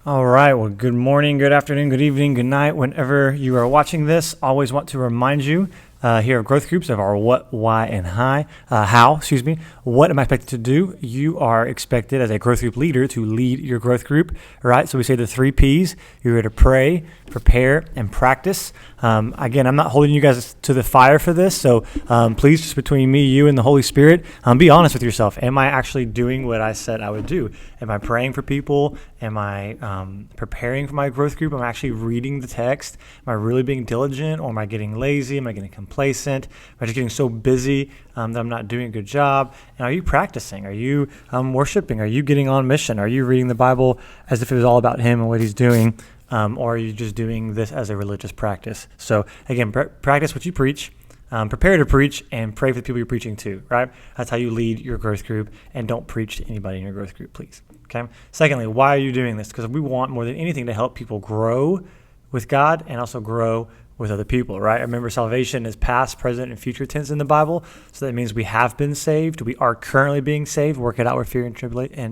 All right. Well, good morning, good afternoon, good evening, good night. Whenever you are watching this, always want to remind you here at Growth Groups of our what, why, and how. What am I expected to do? You are expected as a growth group leader to lead your growth group, right? So we say the 3 Ps. You're to pray, prepare, and practice. Again, I'm not holding you guys to the fire for this, so please, just between me, you, and the Holy Spirit, be honest with yourself. Am I actually doing what I said I would do? Am I praying for people? Am I preparing for my growth group? Am I actually reading the text? Am I really being diligent, or am I getting lazy? Am I getting complacent? Am I just getting so busy that I'm not doing a good job? And are you practicing? Are you worshiping? Are you getting on mission? Are you reading the Bible as if it was all about Him and what He's doing? Or are you just doing this as a religious practice? So again, practice what you preach. Prepare to preach and pray for the people you're preaching to, right? That's how you lead your growth group, and don't preach to anybody in your growth group, please. Okay. Secondly, why are you doing this? Because we want more than anything to help people grow with God and also grow with other people, right? Remember, salvation is past, present, and future tense in the Bible. So that means we have been saved. We are currently being saved. Work it out with fear and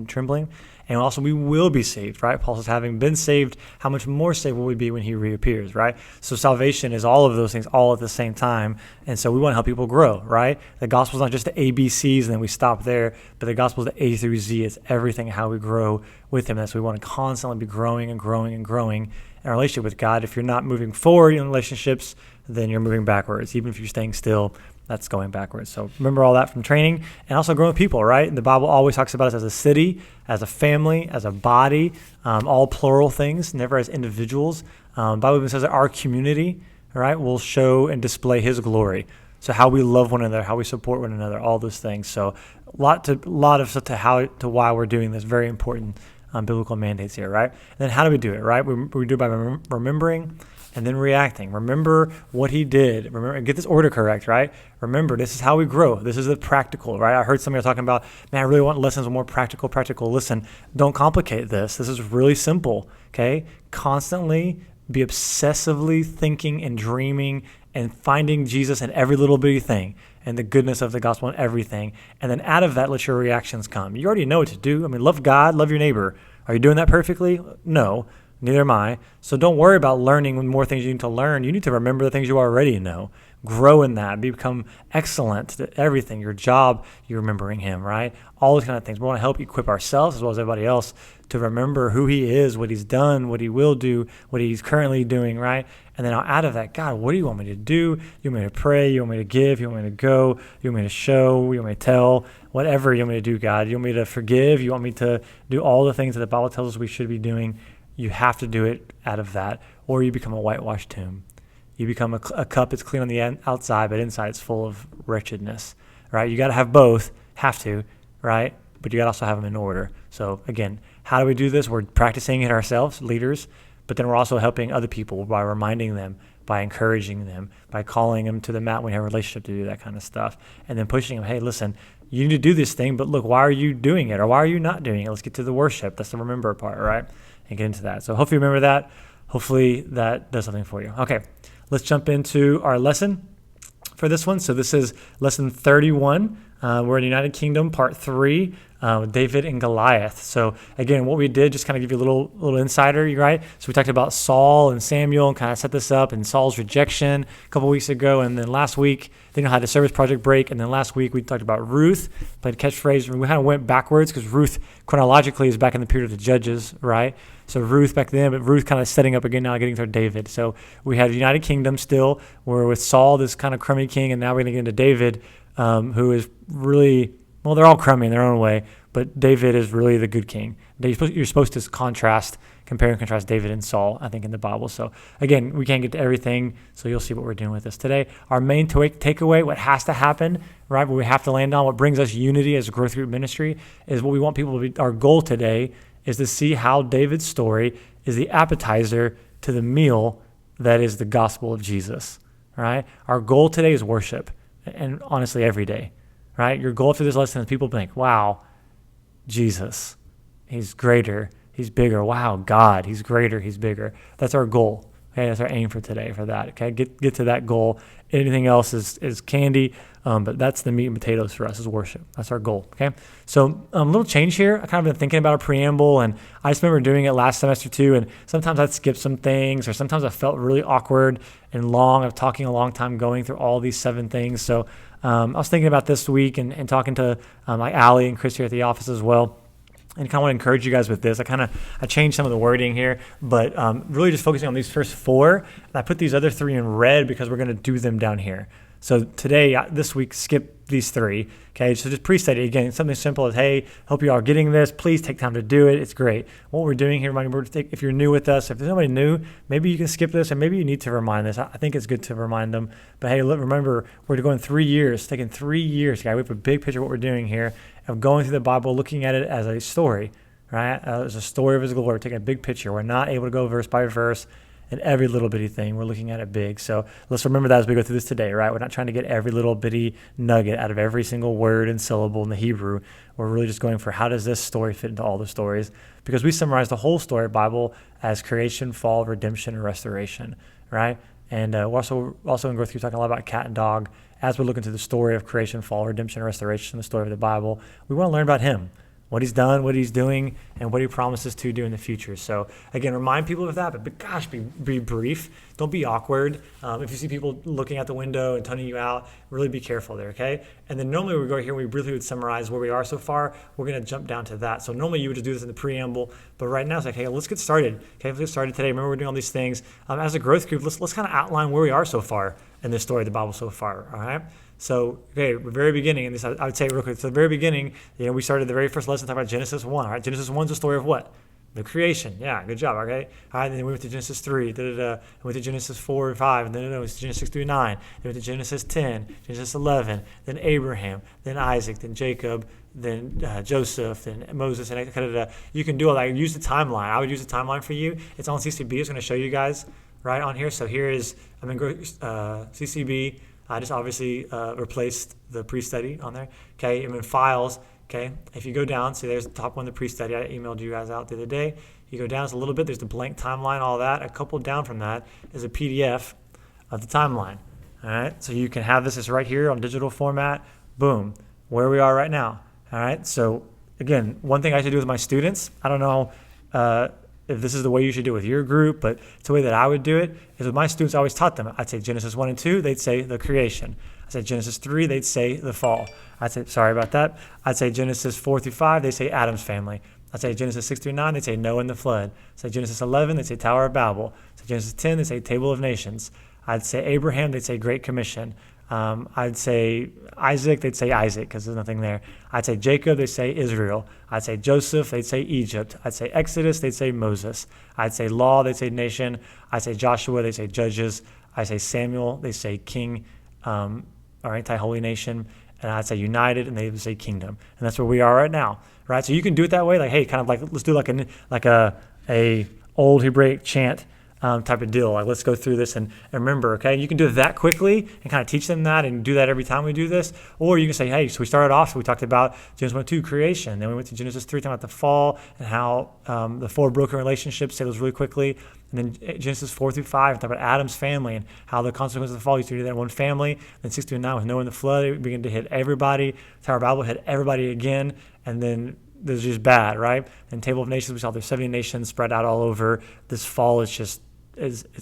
trembling. And also we will be saved, right? Paul says, having been saved, how much more saved will we be when He reappears, right? So salvation is all of those things all at the same time. And so we want to help people grow, right? The gospel is not just the ABCs and then we stop there, but the gospel is the A through Z. It's everything, how we grow with Him. That's why we want to constantly be growing and growing and growing in our relationship with God. If you're not moving forward in relationships, then you're moving backwards. Even if you're staying still, that's going backwards. So remember all that from training, and also growing with people, right? And the Bible always talks about us as a city, as a family, as a body, all plural things, never as individuals. The Bible even says that our community, right, will show and display His glory. So how we love one another, how we support one another, all those things. So a lot of stuff to why we're doing this. Very important biblical mandates here, right? And then how do we do it, right? We do it by remembering and then reacting. Remember what He did. Remember, get this order correct, right? Remember, this is how we grow. This is the practical, right? I heard somebody talking about, man, I really want lessons more practical. Listen, don't complicate this. This is really simple, okay? Constantly be obsessively thinking and dreaming and finding Jesus in every little bitty thing and the goodness of the gospel in everything. And then out of that, let your reactions come. You already know what to do. I mean, love God, love your neighbor. Are you doing that perfectly? No. Neither am I. So don't worry about learning more things you need to learn. You need to remember the things you already know. Grow in that. Become excellent at everything. Your job, you're remembering Him, right? All those kind of things. We want to help equip ourselves as well as everybody else to remember who He is, what He's done, what He will do, what He's currently doing, right? And then out of that, God, what do you want me to do? You want me to pray? You want me to give? You want me to go? You want me to show? You want me to tell? Whatever you want me to do, God. You want me to forgive? You want me to do all the things that the Bible tells us we should be doing? You have to do it out of that, or you become a whitewashed tomb. You become a cup that's clean on the outside, but inside it's full of wretchedness, right? You got to have both, have to, right? But you got to also have them in order. So again, how do we do this? We're practicing it ourselves, leaders, but then we're also helping other people by reminding them, by encouraging them, by calling them to the mat when you have a relationship to do that kind of stuff, and then pushing them, hey, listen, you need to do this thing, but look, why are you doing it? Or why are you not doing it? Let's get to the worship. That's the remember part, right? And get into that. So hopefully you remember that. Hopefully that does something for you. Okay, let's jump into our lesson for this one. So this is lesson 31. We're in the United Kingdom, part 3, David and Goliath. So again, what we did, just kind of give you a little insider, right? So we talked about Saul and Samuel and kind of set this up, and Saul's rejection a couple weeks ago. And then last week, they had the service project break. And then last week, we talked about Ruth, played catchphrase. We kind of went backwards because Ruth chronologically is back in the period of the Judges, right? So Ruth back then, but Ruth kind of setting up again now, getting to David. So we had the United Kingdom still. We're with Saul, this kind of crummy king, and now we're going to get into David, who is really, well, they're all crummy in their own way, but David is really the good king. You're supposed to compare and contrast David and Saul, I think, in the Bible. So again, we can't get to everything, so you'll see what we're doing with this today. Our main takeaway, what has to happen, right, what we have to land on, what brings us unity as a growth group ministry, is what we want people to be. Our goal today is to see how David's story is the appetizer to the meal that is the gospel of Jesus, right? Our goal today is worship, and honestly, every day, right? Your goal after this lesson is people think, wow, Jesus, He's greater, He's bigger. Wow, God, He's greater, He's bigger. That's our goal, Okay, that's our aim for today for that. Okay, get to that goal. Anything else is candy, but that's the meat and potatoes for us is worship. That's our goal. Okay, so a little change here. I kind of been thinking about a preamble, and I just remember doing it last semester too. And sometimes I'd skip some things, or sometimes I felt really awkward and long of talking a long time going through all these 7 things. So I was thinking about this week and talking to like Allie and Chris here at the office as well. And kind of want to encourage you guys with this. I changed some of the wording here, but really just focusing on these first 4. And I put these other 3 in red because we're going to do them down here. So today, this week, skip these 3. Okay, so just pre-study again. Something simple as, hey, hope you all are getting this. Please take time to do it. It's great. What we're doing here, if you're new with us, if there's somebody new, maybe you can skip this, and maybe you need to remind this. I think it's good to remind them. But hey, remember, we're going 3 years. It's taking 3 years. Okay, we have a big picture of what we're doing here, of going through the Bible, looking at it as a story, right? As a story of His glory. We're taking a big picture. We're not able to go verse by verse. And every little bitty thing, we're looking at it big. So let's remember that as we go through this today, right? We're not trying to get every little bitty nugget out of every single word and syllable in the Hebrew. We're really just going for how does this story fit into all the stories? Because we summarize the whole story of the Bible as creation, fall, redemption, and restoration, right? And we're also in growth, we're talking a lot about cat and dog. As we're looking through the story of creation, fall, redemption, and restoration, the story of the Bible, we want to learn about Him. What He's done, what He's doing, and what He promises to do in the future. So again, remind people of that, but gosh, be brief. Don't be awkward. If you see people looking out the window and tuning you out, really be careful there, okay? And then normally we go here and we briefly would summarize where we are so far. We're going to jump down to that. So normally you would just do this in the preamble, but right now it's like, hey, let's get started. Okay, let's get started today. Remember, we're doing all these things. As a growth group, let's kind of outline where we are so far in this story of the Bible so far, all right? So, okay, the very beginning, and this I would say real quick, so the very beginning, we started the very first lesson talking about Genesis 1, all right? Genesis 1 is the story of what? The creation. Yeah, good job, okay? All right, and then we went to Genesis 3, we went to Genesis 4 and 5, and then it was Genesis 6 through 9, then we went to Genesis 10, Genesis 11, then Abraham, then Isaac, then Jacob, then Joseph, then Moses, and you can do all that. Use the timeline. I would use the timeline for you. It's on CCB. It's going to show you guys right on here. So here is, CCB. I just obviously replaced the pre-study on there. Okay, and then files. Okay, if you go down, see there's the top one, the pre-study. I emailed you guys out the other day. You go down just a little bit. There's the blank timeline, all that. A couple down from that is a PDF of the timeline. All right, so you can have this. It's right here on digital format. Boom, where we are right now. All right, so again, one thing I should do with my students, I don't know if this is the way you should do it with your group, but it's the way that I would do it, is with my students, I always taught them. I'd say Genesis 1 and 2, they'd say the creation. I'd say Genesis 3, they'd say the fall. I'd say Genesis 4 through 5, they'd say Adam's family. I'd say Genesis 6 through 9, they'd say Noah and the flood. I'd say Genesis 11, they'd say Tower of Babel. I'd say Genesis 10, they'd say Table of Nations. I'd say Abraham, they'd say Great Commission. I'd say Isaac, they'd say Isaac because there's nothing there. I'd say Jacob, they'd say Israel. I'd say Joseph, they'd say Egypt. I'd say Exodus, they'd say Moses. I'd say Law, they'd say Nation. I'd say Joshua, they'd say Judges. I'd say Samuel, they say King, or anti-holy nation. And I'd say United, and they would say Kingdom. And that's where we are right now, right? So you can do it that way, like, hey, kind of like, let's do like a old Hebraic chant type of deal. Like, let's go through this and remember, okay? You can do it that quickly and kind of teach them that and do that every time we do this. Or you can say, hey, so we started off, so we talked about Genesis 1 2, creation. Then we went to Genesis 3, talking about the fall and how the 4 broken relationships, say those really quickly. And then Genesis 4 through 5, talk about Adam's family and how the consequences of the fall used to do that in one family. Then 6 through 9 with Noah and the flood, it began to hit everybody. Tower of Babel hit everybody again. And then there's just bad, right? And Table of Nations, we saw there's 70 nations spread out all over. This fall is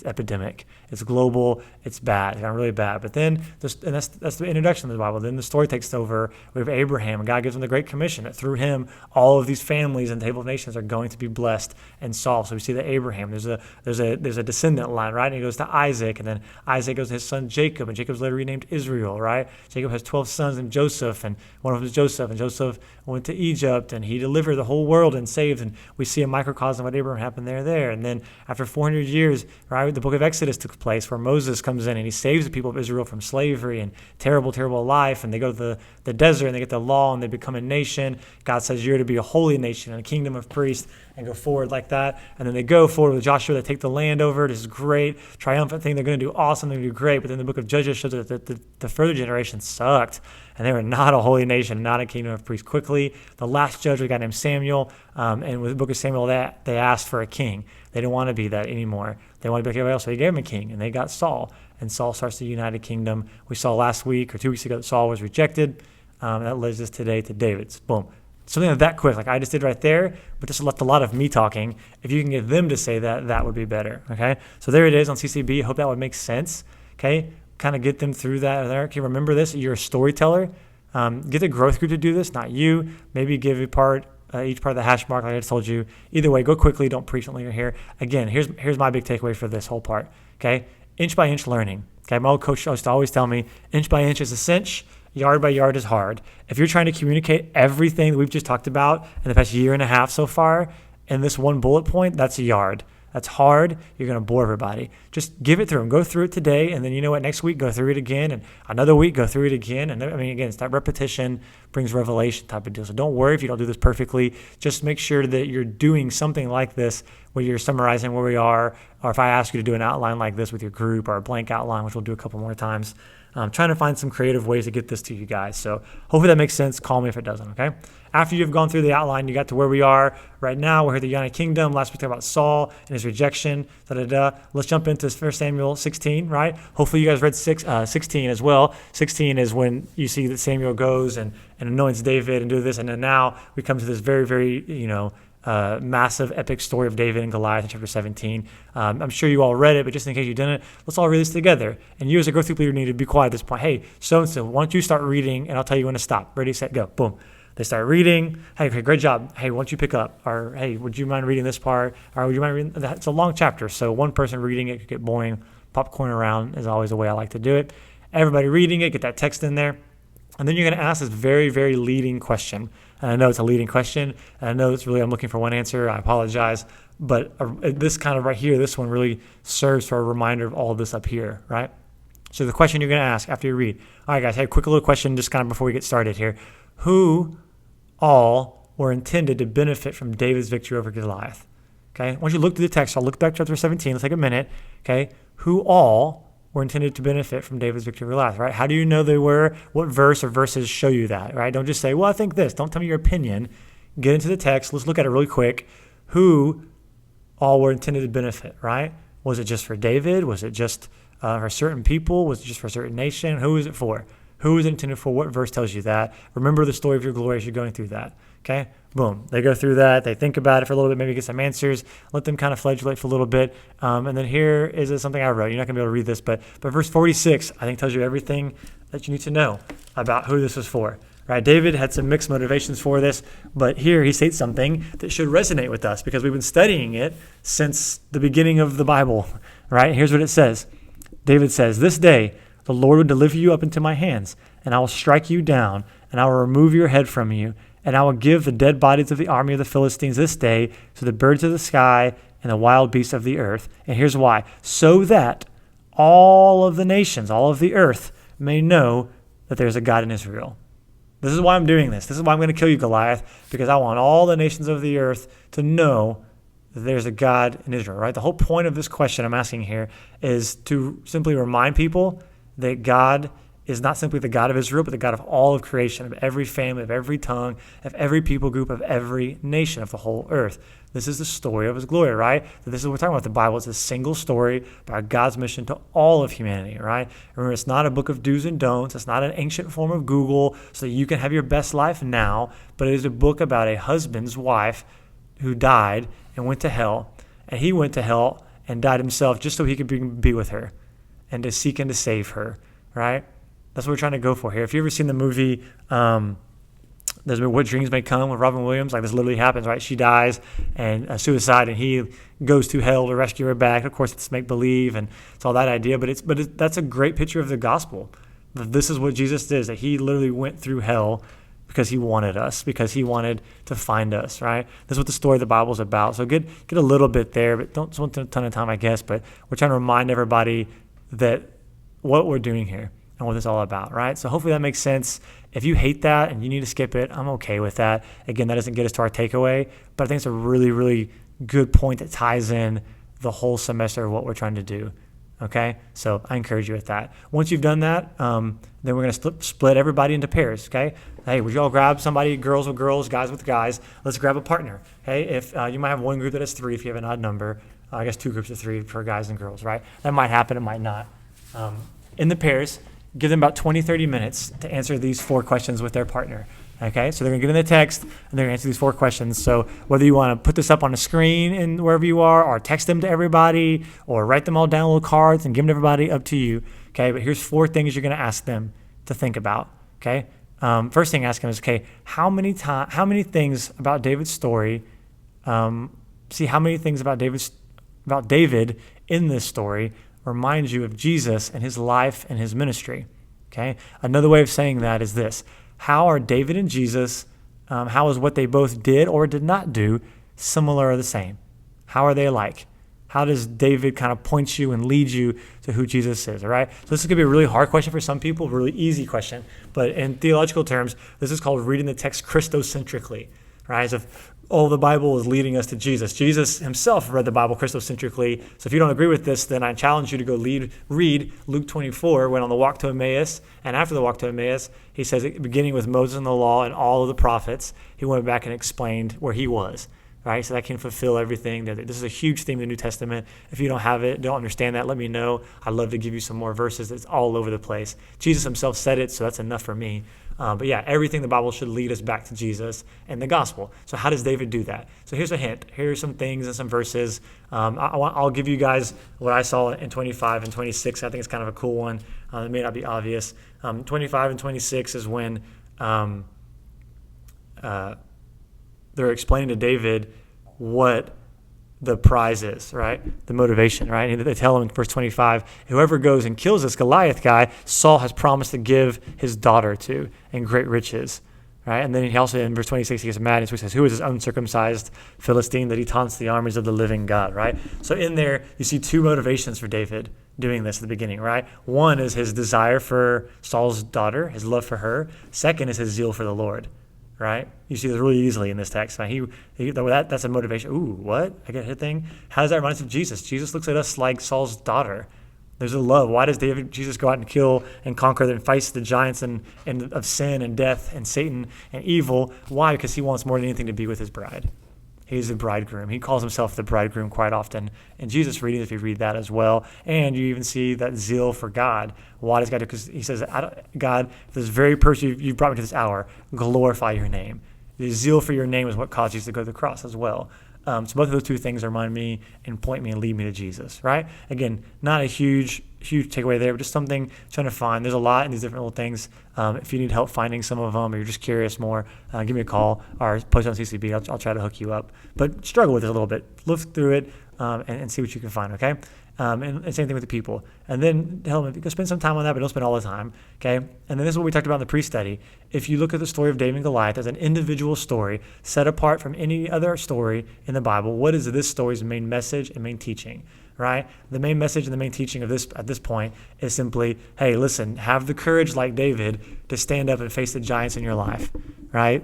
epidemic. It's global. It's bad. It's really bad. But then, that's the introduction of the Bible. Then the story takes over. We have Abraham, and God gives him the Great Commission. That through him, all of these families and the Table of Nations are going to be blessed and solved. So we see that Abraham, there's a descendant line, right? And he goes to Isaac, and then Isaac goes to his son Jacob, and Jacob's later renamed Israel, right? Jacob has 12 sons and Joseph, and one of them is Joseph, and Joseph went to Egypt, and he delivered the whole world and saved. And we see a microcosm of what Abraham happened there. And then after 400 years, right, the book of Exodus took place where Moses comes in and he saves the people of Israel from slavery and terrible, terrible life. And they go to the desert and they get the law and they become a nation. God says, you're to be a holy nation and a kingdom of priests, and go forward like that. And then they go forward with Joshua. They take the land over. This is great, triumphant thing. They're going to do awesome. They're going to do great. But then the book of Judges shows that the further generation sucked. and they were not a holy nation, not a kingdom of priests. Quickly, the last judge was a guy named Samuel, and with the book of Samuel, they asked for a king. They didn't want to be that anymore. They wanted to be like everybody else, so he gave him a king, and they got Saul, and Saul starts the United Kingdom. We saw last week or 2 weeks ago that Saul was rejected. That leads us today to David's. Boom. Something like that quick, like I just did right there, but just left a lot of me talking. If you can get them to say that, that would be better, okay? So there it is on CCB. Hope that would make sense, okay? Kind of get them through that there. Okay, remember this, you're a storyteller. Get the growth group to do this, not you. Maybe give each part of the hash mark like I just told you. Either way, go quickly, don't preach until you're here. Again, here's my big takeaway for this whole part, okay? Inch by inch learning. Okay, my old coach used to always tell me, inch by inch is a cinch. Yard by yard is hard. If you're trying to communicate everything that we've just talked about in the past year and a half so far in this one bullet point, that's a yard. That's hard. You're going to bore everybody. Just give it through them. Go through it today, and then you know what? Next week, go through it again, and another week, go through it again. And I mean, again, it's that repetition brings revelation type of deal. So don't worry if you don't do this perfectly. Just make sure that you're doing something like this where you're summarizing where we are, or if I ask you to do an outline like this with your group or a blank outline, which we'll do a couple more times. Trying to find some creative ways to get this to you guys. So hopefully that makes sense. Call me if it doesn't, okay? After you've gone through the outline, you got to where we are right now. We're here at the United Kingdom. Last week we talked about Saul and his rejection. Let's jump into 1 Samuel 16, right? Hopefully you guys read 16 as well. 16 is when you see that Samuel goes and anoints David and do this. And then now we come to this very, very, massive epic story of David and Goliath in chapter 17. I'm sure you all read it, but just in case you didn't, let's all read this together. And you as a growth group leader need to be quiet at this point. Hey, so-and-so, why don't you start reading, and I'll tell you when to stop. Ready, set, go. Boom. They start reading. Hey, great job. Hey, why don't you pick up? Or, hey, would you mind reading this part? Or would you mind reading that? It's a long chapter, so one person reading it could get boring. Popcorn around is always the way I like to do it. Everybody reading it, get that text in there. And then you're going to ask this very, very leading question. And I know it's a leading question, and I know it's really, I'm looking for one answer. I apologize. But this kind of right here, this one really serves for a reminder of all of this up here, right? So the question you're going to ask after you read. All right, guys, hey, quick little question just kind of before we get started here. Who all were intended to benefit from David's victory over Goliath? Okay, once you look through the text, I'll look back to chapter 17. Let's take a minute. Okay, who all were intended to benefit from David's victory over Goliath, right? How do you know they were? What verse or verses show you that, right? Don't just say, well, I think this. Don't tell me your opinion. Get into the text. Let's look at it really quick. Who all were intended to benefit, right? Was it just for David? Was it just for certain people? Was it just for a certain nation? Who is it for? Who is it intended for? What verse tells you that? Remember the story of your glory as you're going through that, okay? Boom. They go through that. They think about it for a little bit, maybe get some answers. Let them kind of flagellate for a little bit. And then here is something I wrote. You're not going to be able to read this, but verse 46, I think, tells you everything that you need to know about who this was for. Right? David had some mixed motivations for this, but here he states something that should resonate with us because we've been studying it since the beginning of the Bible. Right? Here's what it says. David says, "This day the Lord will deliver you up into my hands, and I will strike you down, and I will remove your head from you. And I will give the dead bodies of the army of the Philistines this day to the birds of the sky and the wild beasts of the earth." And here's why. "So that all of the nations, all of the earth, may know that there's a God in Israel." This is why I'm doing this. This is why I'm going to kill you, Goliath, because I want all the nations of the earth to know that there's a God in Israel, right? The whole point of this question I'm asking here is to simply remind people that God is not simply the God of Israel, but the God of all of creation, of every family, of every tongue, of every people group, of every nation, of the whole earth. This is the story of his glory, right? This is what we're talking about. The Bible is a single story about God's mission to all of humanity, right? Remember, it's not a book of do's and don'ts. It's not an ancient form of Google so that you can have your best life now, but it is a book about a husband's wife who died and went to hell, and he went to hell and died himself just so he could be with her and to seek and to save her, right? That's what we're trying to go for here. If you've ever seen the movie, there's been What Dreams May Come with Robin Williams, like this literally happens, right? She dies and suicide, and he goes to hell to rescue her back. Of course, it's make believe, and it's all that idea. But that's a great picture of the gospel. This is what Jesus did: that he literally went through hell because he wanted us, because he wanted to find us, right? This is what the story of the Bible is about. So get a little bit there, but don't spend a ton of time, I guess. But we're trying to remind everybody that what we're doing here and what it's all about, right? So hopefully that makes sense. If you hate that and you need to skip it, I'm okay with that. Again, that doesn't get us to our takeaway, but I think it's a really, really good point that ties in the whole semester of what we're trying to do. Okay, so I encourage you with that. Once you've done that, then we're going to split everybody into pairs. Okay, hey, would you all grab somebody, girls with girls, guys with guys? Let's grab a partner. Okay, if you might have one group that has 3 if you have an odd number. I guess 2 groups of 3 for guys and girls, right? That might happen, it might not. In the pairs, give them about 20, 30 minutes to answer these 4 questions with their partner. Okay, so they're going to get in the text, and they're going to answer these 4 questions. So whether you want to put this up on a screen and wherever you are, or text them to everybody, or write them all down on little cards and give them to everybody, up to you. Okay, but here's 4 things you're going to ask them to think about. Okay, first thing ask them is, okay, how many things about David's story, how many things about David in this story remind you of Jesus and his life and his ministry. Okay, another way of saying that is this: how are David and Jesus, how is what they both did or did not do similar or the same? How are they alike? How does David kind of point you and lead you to who Jesus is, all right? So this is going to be a really hard question for some people, a really easy question. But in theological terms, this is called reading the text Christocentrically, right? As if all the Bible is leading us to Jesus. Jesus himself read the Bible Christocentrically. So if you don't agree with this, then I challenge you to go read Luke 24, when on the walk to Emmaus. And after the walk to Emmaus, he says, beginning with Moses and the law and all of the prophets, he went back and explained where he was. Right, so that can fulfill everything. This is a huge theme in the New Testament. If you don't have it, don't understand that, let me know. I'd love to give you some more verses. It's all over the place. Jesus himself said it, so that's enough for me. But yeah, everything the Bible should lead us back to Jesus and the gospel. So how does David do that? So here's a hint. Here's some things and some verses. I'll give you guys what I saw in 25 and 26. I think it's kind of a cool one. It may not be obvious. 25 and 26 is when they're explaining to David what the prize is, right? The motivation, right? And they tell him in verse 25, whoever goes and kills this Goliath guy, Saul has promised to give his daughter to in great riches, right? And then he also, in verse 26, he gets mad and so he says, who is this uncircumcised Philistine that he taunts the armies of the living God, right? So in there, you see 2 motivations for David doing this at the beginning, right? One is his desire for Saul's daughter, his love for her. Second is his zeal for the Lord. Right? You see this really easily in this text. That's a motivation. Ooh, what? I get a thing? How does that remind us of Jesus? Jesus looks at us like Saul's daughter. There's a love. Why does Jesus go out and kill and conquer and fight the giants and of sin and death and Satan and evil? Why? Because he wants more than anything to be with his bride. He's the bridegroom. He calls himself the bridegroom quite often. In Jesus' readings, if you read that as well, and you even see that zeal for God. Why does God do? Because he says, God, this very person you've brought me to this hour, glorify your name. The zeal for your name is what caused Jesus to go to the cross as well. So both of those 2 things remind me and point me and lead me to Jesus, right? Again, not a huge takeaway there, but just something trying to find. There's a lot in these different little things. If you need help finding some of them or you're just curious more, give me a call or post on CCB. I'll try to hook you up. But struggle with it a little bit. Look through it and see what you can find, okay? And same thing with the people. And then tell them, go spend some time on that, but don't spend all the time, okay? And then this is what we talked about in the pre-study. If you look at the story of David and Goliath as an individual story set apart from any other story in the Bible, what is this story's main message and main teaching, right? The main message and the main teaching of this at this point is simply, hey, listen, have the courage like David to stand up and face the giants in your life, right?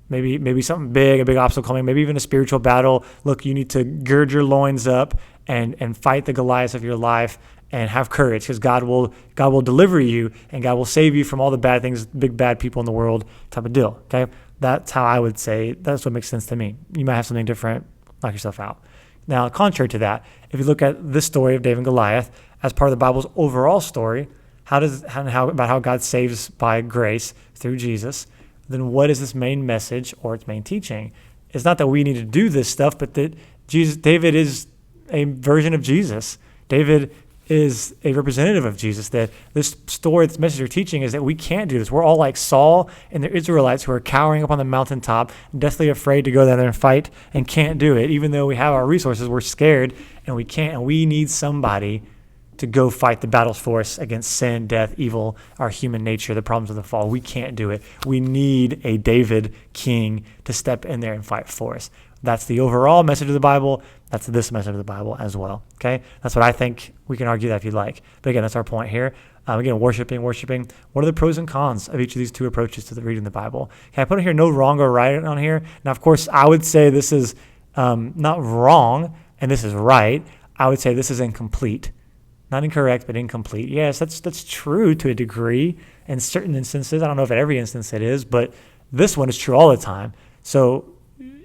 Maybe something big, a big obstacle coming, maybe even a spiritual battle. Look, you need to gird your loins up and fight the Goliaths of your life and have courage, because God will deliver you and God will save you from all the bad things, big bad people in the world type of deal, okay? That's how I would say, that's what makes sense to me. You might have something different, knock yourself out. Now, contrary to that, if you look at this story of David and Goliath as part of the Bible's overall story, about how God saves by grace through Jesus, then what is this main message or its main teaching? It's not that we need to do this stuff, but that David is a version of Jesus. David is a representative of Jesus. That this story, this message or teaching is that we can't do this. We're all like Saul and the Israelites who are cowering up on the mountaintop, deathly afraid to go down there and fight and can't do it. Even though we have our resources, we're scared and we can't. And we need somebody to go fight the battles for us against sin, death, evil, our human nature, the problems of the fall. We can't do it. We need a David king to step in there and fight for us. That's the overall message of the Bible. That's this message of the Bible as well, okay? That's what I think. We can argue that if you'd like. But again, that's our point here. Again, worshiping. What are the pros and cons of each of these 2 approaches to reading the Bible? Okay, I put here no wrong or right on here. Now, of course, I would say this is not wrong and this is right. I would say this is incomplete. Not incorrect, but incomplete. Yes, that's true to a degree in certain instances. I don't know if at every instance it is, but this one is true all the time. So,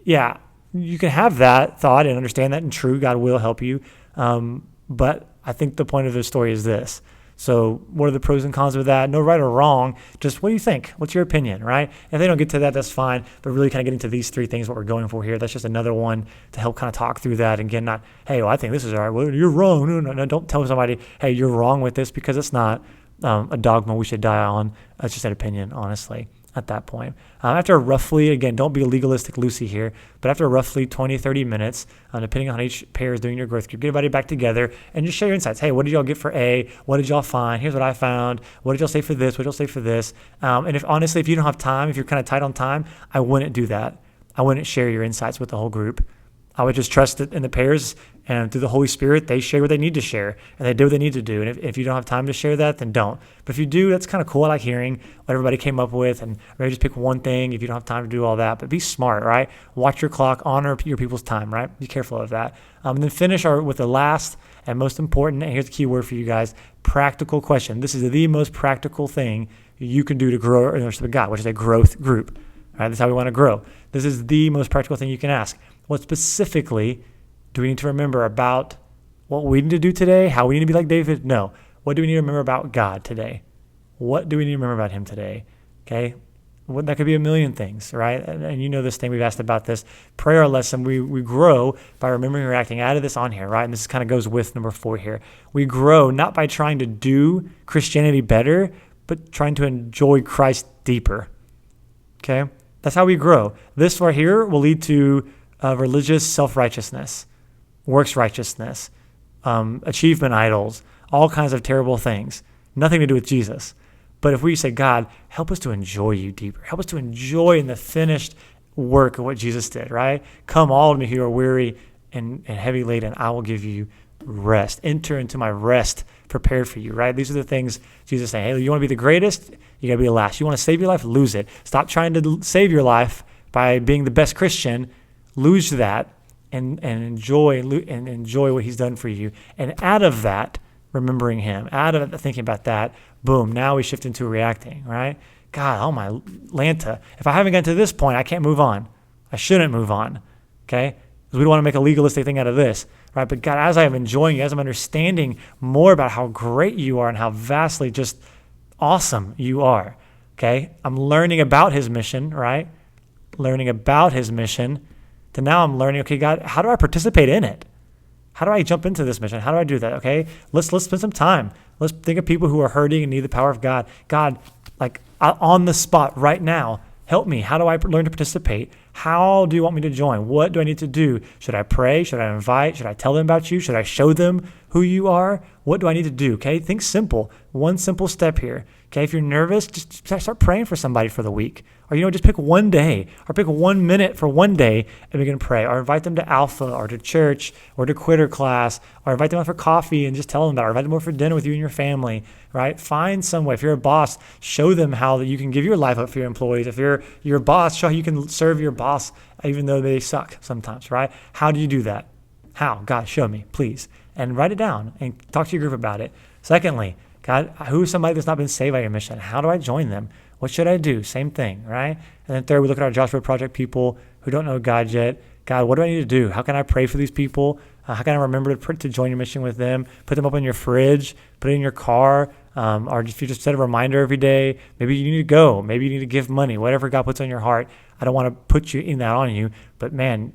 yeah, you can have that thought and understand that, and true, God will help you. But I think the point of the story is this. So what are the pros and cons of that? No right or wrong. Just what do you think? What's your opinion, right? If they don't get to that, that's fine. But really kind of getting to these three things, what we're going for here, that's just another one to help kind of talk through that. And again, not, hey, well, I think this is all right. Well, you're wrong. No, don't tell somebody, hey, you're wrong with this, because it's not a dogma we should die on. It's just an opinion, honestly, at that point. After roughly, again, don't be a legalistic Lucy here, but after roughly 20, 30 minutes, depending on how each pair is doing your growth group, get everybody back together and just share your insights. Hey, what did y'all get for A? What did y'all find? Here's what I found. What did y'all say for this? What did y'all say for this? And if you don't have time, if you're kind of tight on time, I wouldn't do that. I wouldn't share your insights with the whole group. I would just trust it in the pairs, and through the Holy Spirit, they share what they need to share, and they do what they need to do. And if you don't have time to share that, then don't. But if you do, that's kind of cool. I like hearing what everybody came up with, and maybe just pick one thing if you don't have time to do all that. But be smart, right? Watch your clock, honor your people's time, right? Be careful of that. And then finish with the last and most important, and here's the key word for you guys, practical question. This is the most practical thing you can do to grow in the relationship with God, which is a growth group. Right? That's how we want to grow. This is the most practical thing you can ask. What specifically do we need to remember about what we need to do today? How we need to be like David? No. What do we need to remember about God today? What do we need to remember about him today? Okay? That could be a million things, right? And you know this thing, we've asked about this. Prayer lesson, we grow by remembering and reacting. Added this on here, right? And this kind of goes with number 4 here. We grow not by trying to do Christianity better, but trying to enjoy Christ deeper. Okay? That's how we grow. This right here will lead to religious self-righteousness, works righteousness, achievement idols, all kinds of terrible things. Nothing to do with Jesus. But if we say, God, help us to enjoy you deeper. Help us to enjoy in the finished work of what Jesus did, right? Come all of me who are weary and heavy laden, I will give you rest. Enter into my rest prepared for you, right? These are the things Jesus is saying. Hey, you want to be the greatest? You got to be the last. You want to save your life? Lose it. Stop trying to save your life by being the best Christian. Lose that and enjoy what he's done for you. And out of that, remembering him, out of thinking about that, boom, now we shift into reacting, right? God, oh my Lanta, if I haven't gotten to this point, I can't move on. I shouldn't move on, okay? Because we don't want to make a legalistic thing out of this, right? But God, as I am enjoying you, as I'm understanding more about how great you are and how vastly just awesome you are, okay? I'm learning about his mission, right? Learning about his mission. To now I'm learning, okay, God, how do I participate in it? How do I jump into this mission? How do I do that? Okay, let's spend some time. Let's think of people who are hurting and need the power of God. God, like on the spot right now, help me. How do I learn to participate? How do you want me to join? What do I need to do? Should I pray? Should I invite? Should I tell them about you? Should I show them who you are? What do I need to do? Okay, think simple. One simple step here. Okay, if you're nervous, just start praying for somebody for the week. Or, just pick one day or pick 1 minute for one day and begin to pray. Or invite them to Alpha or to church or to quitter class, or invite them out for coffee and just tell them about it. Or invite them over for dinner with you and your family, right? Find some way. If you're a boss, show them how that you can give your life up for your employees. If you're your boss, show how you can serve your boss even though they suck sometimes, right? How do you do that? How? God, show me, please. And write it down and talk to your group about it. Secondly, God, who is somebody that's not been saved by your mission? How do I join them? What should I do? Same thing, right? And then third, we look at our Joshua Project people who don't know God yet. God, what do I need to do? How can I pray for these people? How can I remember to join your mission with them? Put them up in your fridge, put it in your car, or if you just set a reminder every day, maybe you need to go. Maybe you need to give money, whatever God puts on your heart. I don't want to put you in that on you, but man,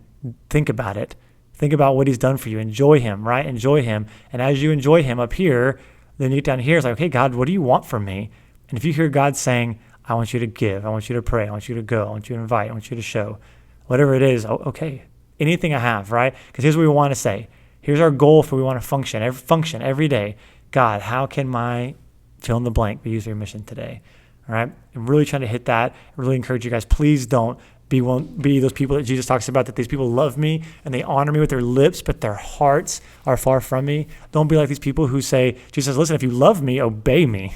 think about it. Think about what he's done for you. Enjoy him, right? Enjoy him. And as you enjoy him up here, then you get down here, it's like, okay, God, what do you want from me? And if you hear God saying, I want you to give, I want you to pray, I want you to go, I want you to invite, I want you to show, whatever it is, okay, anything I have, right? Because here's what we want to say. Here's our goal for we want to function every day. God, how can my fill in the blank be used for your mission today? All right? I'm really trying to hit that. I really encourage you guys, please don't be those people that Jesus talks about, that these people love me and they honor me with their lips, but their hearts are far from me. Don't be like these people who say, Jesus says, listen, if you love me, obey me.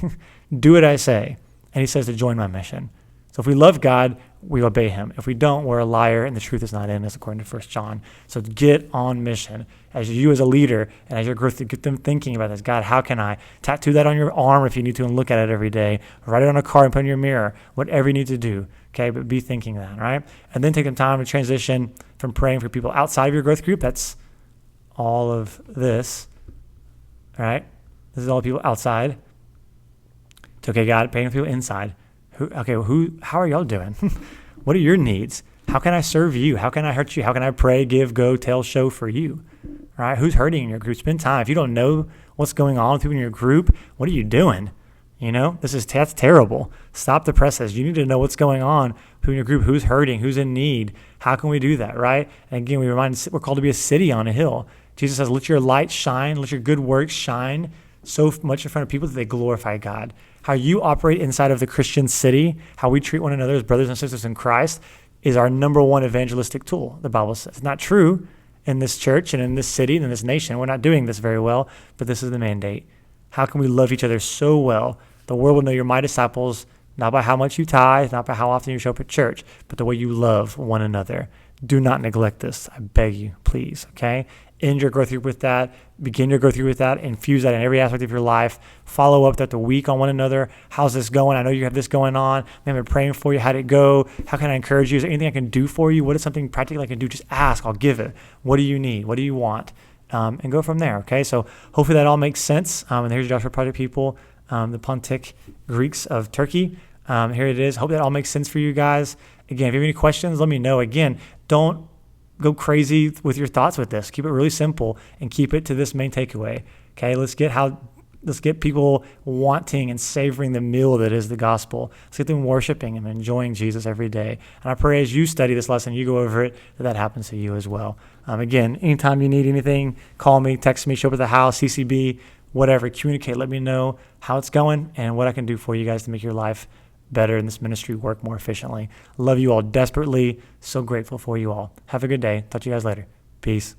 Do what I say. And he says to join my mission. So if we love God, we obey him. If we don't, we're a liar and the truth is not in us, according to 1 John. So get on mission. As you as a leader and as your growth, get them thinking about this. God, how can I tattoo that on your arm if you need to and look at it every day? Write it on a card and put it in your mirror. Whatever you need to do. Okay, but be thinking that, right? And then take some time to transition from praying for people outside of your growth group. That's all of this, right? This is all people outside. To, okay, God, praying for people inside. How are y'all doing? What are your needs? How can I serve you? How can I hurt you? How can I pray, give, go, tell, show for you? Right? Who's hurting in your group? Spend time. If you don't know what's going on with people in your group, what are you doing? That's terrible. Stop the process. You need to know what's going on in your group. Who's hurting? Who's in need? How can we do that, right? And again, we're called to be a city on a hill. Jesus says, let your light shine, let your good works shine so much in front of people that they glorify God. How you operate inside of the Christian city, how we treat one another as brothers and sisters in Christ is our number one evangelistic tool, the Bible says. It's not true in this church and in this city and in this nation. We're not doing this very well, but this is the mandate. How can we love each other so well? The world will know you're my disciples, not by how much you tithe, not by how often you show up at church, but the way you love one another. Do not neglect this. I beg you, please, okay? End your growth group with that. Begin your growth group with that. Infuse that in every aspect of your life. Follow up throughout the week on one another. How's this going? I know you have this going on. I've been praying for you. How'd it go? How can I encourage you? Is there anything I can do for you? What is something practical I can do? Just ask. I'll give it. What do you need? What do you want? And go from there, okay? So hopefully that all makes sense. And here's Joshua Project people, the Pontic Greeks of Turkey. Here it is. Hope that all makes sense for you guys. Again, if you have any questions, let me know. Again, don't go crazy with your thoughts with this. Keep it really simple and keep it to this main takeaway. Okay, let's get people wanting and savoring the meal that is the gospel. Let's get them worshiping and enjoying Jesus every day. And I pray as you study this lesson, you go over it, that happens to you as well. Again, anytime you need anything, call me, text me, show up at the house, CCB, whatever, communicate. Let me know how it's going and what I can do for you guys to make your life better in this ministry work more efficiently. Love you all desperately. So grateful for you all. Have a good day. Talk to you guys later. Peace.